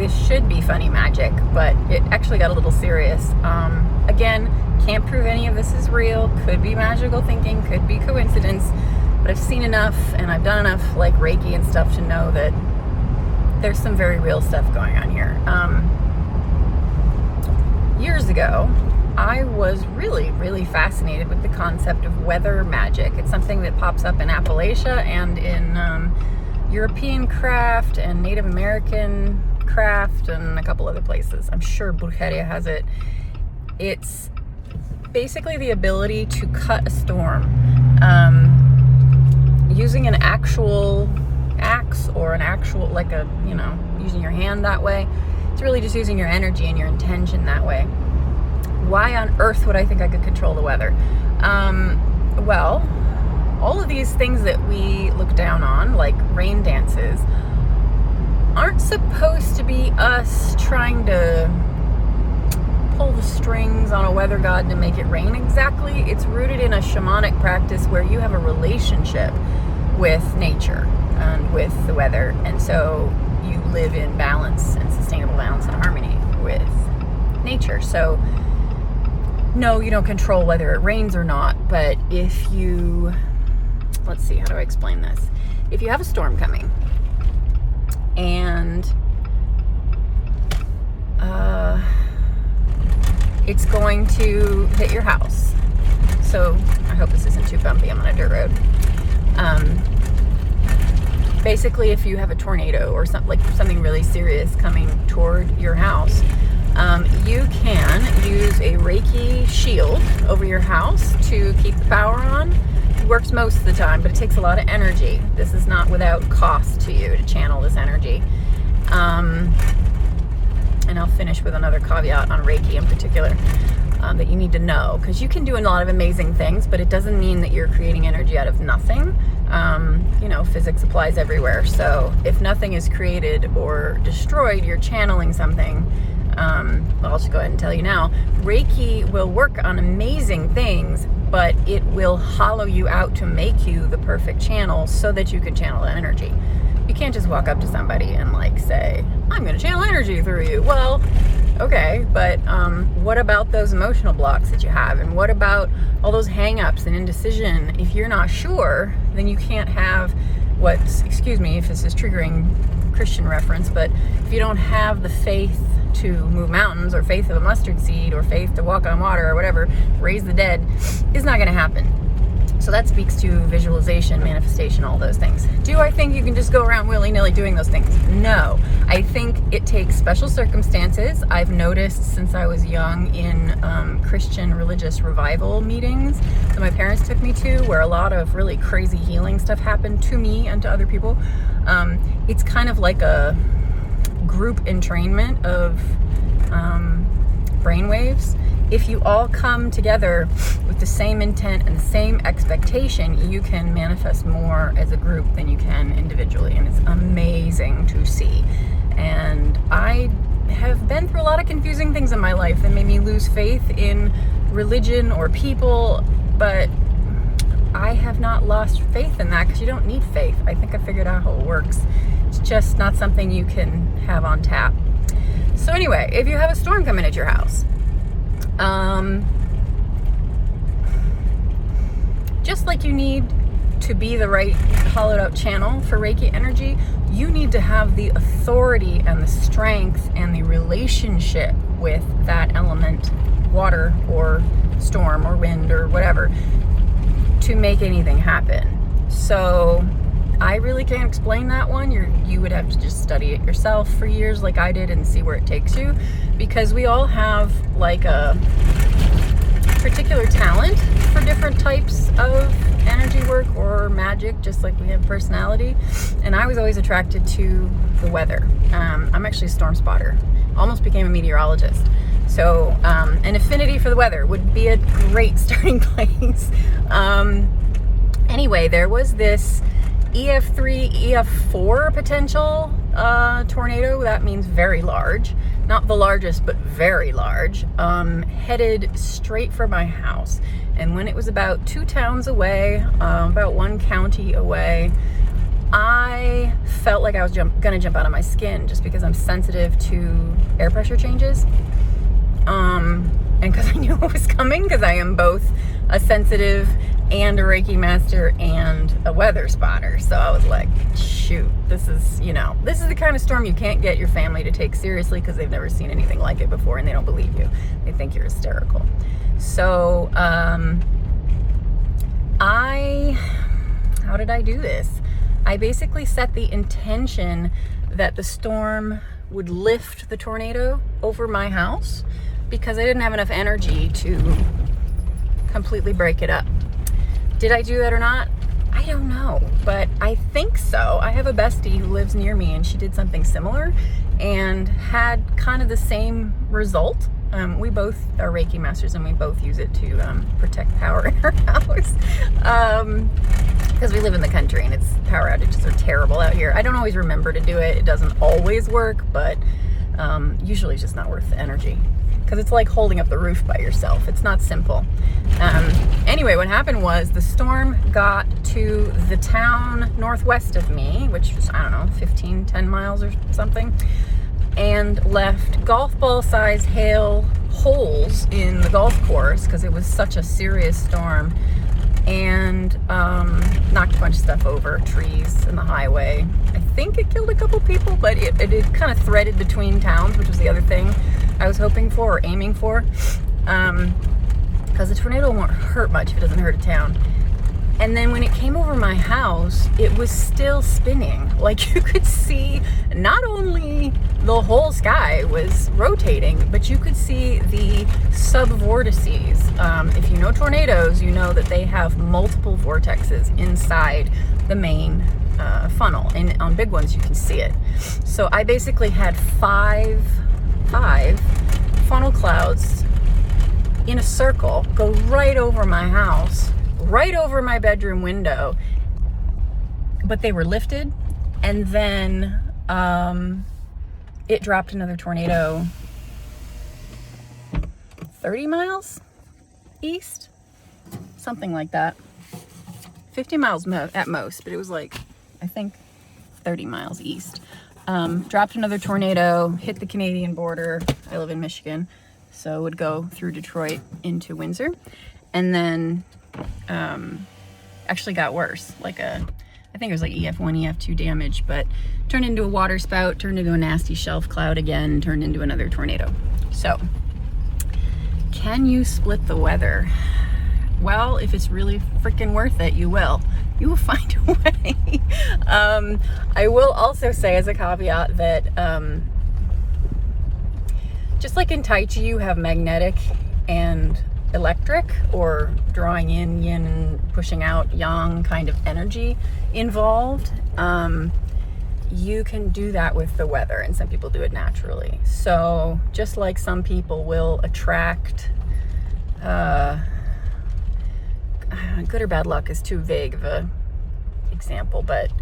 this should be funny magic, but it actually got a little serious. Again, can't prove any of this is real. Could be magical thinking, could be coincidence, but I've seen enough and I've done enough like Reiki and stuff to know that there's some very real stuff going on here. Years ago, I was really fascinated with the concept of weather magic. It's something that pops up in Appalachia and in European craft and Native American craft and a couple other places. I'm sure Brujeria has it. It's basically the ability to cut a storm using an actual axe or an actual, like a, using your hand that way. It's really just using your energy and your intention that way. Why on earth would I think I could control the weather? Well, all of these things that we look down on, like rain dances, aren't supposed to be us trying to pull the strings on a weather god to make it rain exactly. It's rooted in a shamanic practice where you have a relationship with nature and with the weather, and so you live in balance and sustainable balance and harmony with nature. So no, you don't control whether it rains or not, but if you, let's see, how do I explain this? If you have a storm coming and it's going to hit your house. So I hope this isn't too bumpy. I'm on a dirt road. Basically, if you have a tornado or something really serious coming toward your house, you can use a Reiki shield over your house to keep the power on. It works most of the time, but it takes a lot of energy. This is not without cost to you to channel this energy. And I'll finish with another caveat on Reiki in particular that you need to know, because you can do a lot of amazing things, but it doesn't mean that you're creating energy out of nothing. Physics applies everywhere. So if nothing is created or destroyed, you're channeling something. I'll just go ahead and tell you now, Reiki will work on amazing things, but it will hollow you out to make you the perfect channel so that you can channel that energy. You can't just walk up to somebody and say, I'm going to channel energy through you. Well, okay, but what about those emotional blocks that you have? And what about all those hang-ups and indecision? If you're not sure, then you can't have excuse me if this is triggering Christian reference, but if you don't have the faith to move mountains or faith of a mustard seed or faith to walk on water or whatever, raise the dead, is not going to happen. So that speaks to visualization, manifestation, all those things. Do I think you can just go around willy-nilly doing those things? No. I think it takes special circumstances. I've noticed since I was young in Christian religious revival meetings that my parents took me to, where a lot of really crazy healing stuff happened to me and to other people. It's kind of like a group entrainment of brainwaves. If you all come together with the same intent and the same expectation, you can manifest more as a group than you can individually, and it's amazing to see. And I have been through a lot of confusing things in my life that made me lose faith in religion or people, but I have not lost faith in that, because you don't need faith. I think I figured out how it works. It's just not something you can have on tap. So anyway, if you have a storm coming at your house, just like you need to be the right hollowed out channel for Reiki energy, you need to have the authority and the strength and the relationship with that element, water or storm or wind or whatever, to make anything happen. So I really can't explain that one. You would have to just study it yourself for years like I did and see where it takes you, because we all have a particular talent for different types of energy work or magic, just like we have personality. And I was always attracted to the weather. I'm actually a storm spotter. Almost became a meteorologist. So an affinity for the weather would be a great starting place. Anyway, there was this EF3, EF4 potential tornado. That means very large. Not the largest, but very large. Headed straight for my house. And when it was about 2 towns away, about 1 county away, I felt like I was gonna jump out of my skin just because I'm sensitive to air pressure changes. And because I knew it was coming, because I am both a sensitive and a Reiki master and a weather spotter. So I was like, shoot, this is the kind of storm you can't get your family to take seriously because they've never seen anything like it before and they don't believe you. They think you're hysterical. So how did I do this? I basically set the intention that the storm would lift the tornado over my house because I didn't have enough energy to completely break it up. Did I do that or not? I don't know, but I think so. I have a bestie who lives near me and she did something similar and had kind of the same result. We both are Reiki masters and we both use it to protect power in our house. Because we live in the country and it's power outages are terrible out here. I don't always remember to do it. It doesn't always work, but usually it's just not worth the energy. Because it's like holding up the roof by yourself. It's not simple. Anyway, what happened was the storm got to the town northwest of me, which was, 10 miles or something, and left golf ball size hail holes in the golf course because it was such a serious storm, and knocked a bunch of stuff over, trees and the highway. I think it killed a couple people, but it kind of threaded between towns, which was the other thing I was hoping for or aiming for, because the tornado won't hurt much if it doesn't hurt a town. And then when it came over my house, it was still spinning. Like, you could see not only the whole sky was rotating, but you could see the sub-vortices. If you know tornadoes, you know that they have multiple vortexes inside the main funnel. And on big ones, you can see it. So I basically had five funnel clouds in a circle go right over my house, right over my bedroom window, but they were lifted, and then it dropped another tornado 30 miles east, something like that. 50 miles at most, but it was like, I think 30 miles east. Dropped another tornado, hit the Canadian border. I live in Michigan, so it would go through Detroit into Windsor, and then actually got worse. I think it was like EF1, EF2 damage, but turned into a water spout, turned into a nasty shelf cloud again, turned into another tornado. So, can you split the weather? Well, if it's really freaking worth it, you will. You will find a way. I will also say as a caveat that just like in Tai Chi, you have magnetic and electric, or drawing in yin and pushing out yang kind of energy involved. You can do that with the weather, and some people do it naturally. So just like some people will attract good or bad luck is too vague of a example, but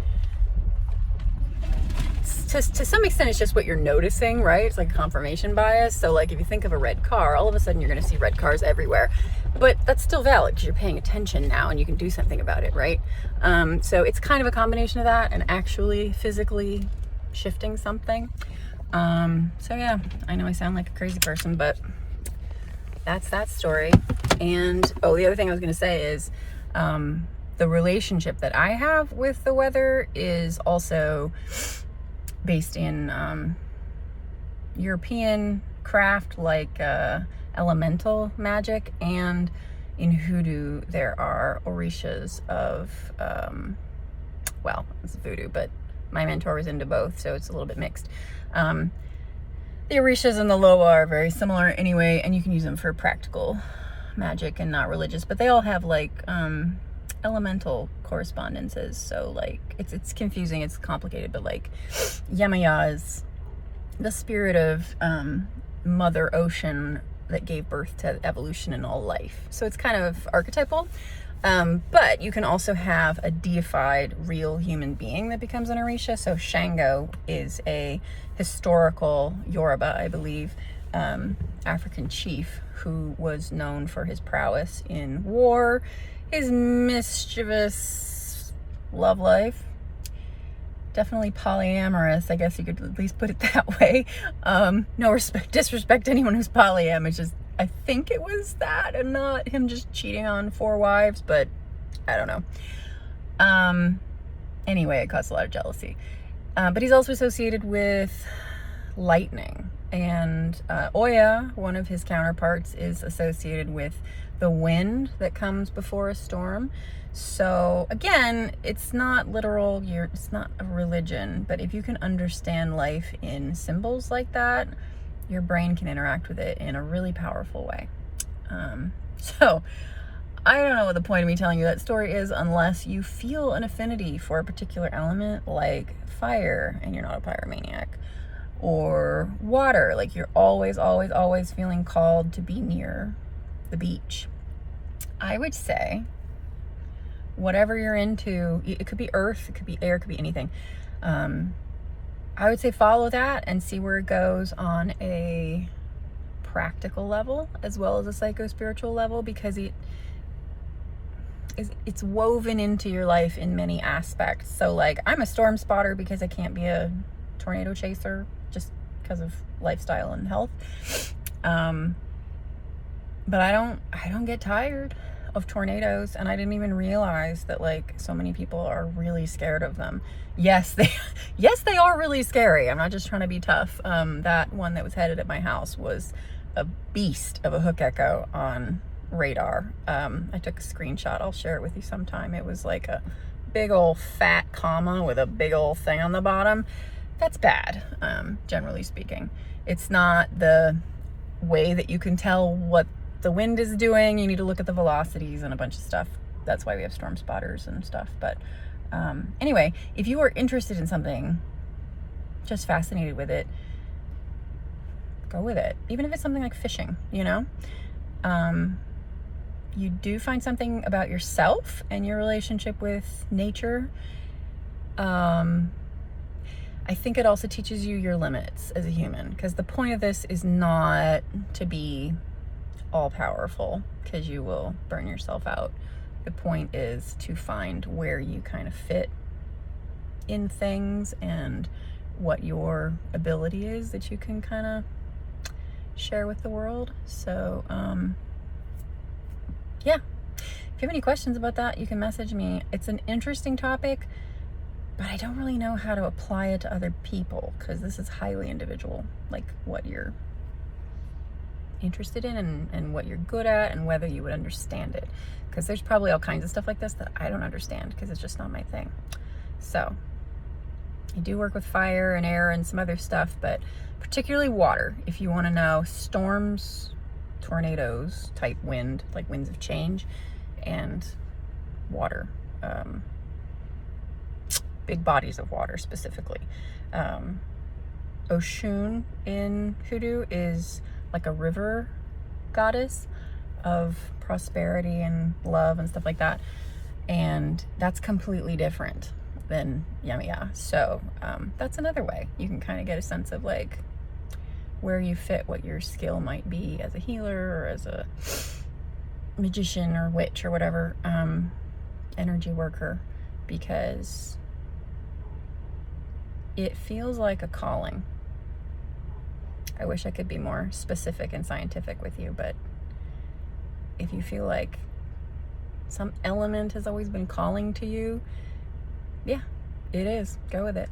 to some extent it's just what you're noticing, right? It's like confirmation bias. So like if you think of a red car, all of a sudden you're going to see red cars everywhere, but that's still valid because you're paying attention now and you can do something about it, right? So it's kind of a combination of that and actually physically shifting something. So yeah, I know I sound like a crazy person, but that's that story. And the other thing I was going to say is the relationship that I have with the weather is also based in European craft, like elemental magic, and in hoodoo there are orishas of it's voodoo, but my mentor was into both, so it's a little bit mixed. The orishas and the loa are very similar anyway, and you can use them for practical magic and not religious, but they all have like elemental correspondences. So like it's confusing, it's complicated, but like Yemaya is the spirit of Mother Ocean that gave birth to evolution and all life. So it's kind of archetypal. But you can also have a deified real human being that becomes an orisha. So Shango is a historical Yoruba, I believe, African chief who was known for his prowess in war, his mischievous love life, definitely polyamorous. I guess you could at least put it that way. No disrespect to anyone who's polyam. It's just, I think it was that and not him just cheating on 4 wives, but I don't know. Anyway, it caused a lot of jealousy. But he's also associated with lightning. And Oya, one of his counterparts, is associated with the wind that comes before a storm. So again, it's not literal, it's not a religion, but if you can understand life in symbols like that, your brain can interact with it in a really powerful way. So I don't know what the point of me telling you that story is unless you feel an affinity for a particular element, like fire and you're not a pyromaniac, or water, like you're always feeling called to be near the beach. I would say whatever you're into, it could be earth, it could be air, it could be anything. I would say follow that and see where it goes on a practical level as well as a psycho-spiritual level, because it's woven into your life in many aspects. So like, I'm a storm spotter because I can't be a tornado chaser just because of lifestyle and health. But I don't get tired of tornadoes, and I didn't even realize that like so many people are really scared of them. Yes, they are really scary. I'm not just trying to be tough. That one that was headed at my house was a beast of a hook echo on radar. I took a screenshot. I'll share it with you sometime. It was like a big old fat comma with a big old thing on the bottom. That's bad, generally speaking. It's not the way that you can tell what the wind is doing. You need to look at the velocities and a bunch of stuff. That's why we have storm spotters and stuff. But anyway, if you are interested in something, just fascinated with it, go with it. Even if it's something like fishing, you know? You do find something about yourself and your relationship with nature. I think it also teaches you your limits as a human, because the point of this is not to be all powerful, because you will burn yourself out. The point is to find where you kind of fit in things and what your ability is that you can kind of share with the world. So yeah, if you have any questions about that, you can message me. It's an interesting topic, but I don't really know how to apply it to other people, because this is highly individual, like what you're interested in and what you're good at and whether you would understand it, because there's probably all kinds of stuff like this that I don't understand because it's just not my thing. So I do work with fire and air and some other stuff, but particularly water. If you want to know storms, tornadoes type wind, like winds of change, and water, big bodies of water specifically. Oshun in hoodoo is like a river goddess of prosperity and love and stuff like that, and that's completely different than Yamiya. So that's another way you can kind of get a sense of like where you fit, what your skill might be as a healer or as a magician or witch or whatever, energy worker, because it feels like a calling. I wish I could be more specific and scientific with you, but if you feel like some element has always been calling to you, yeah, it is. Go with it.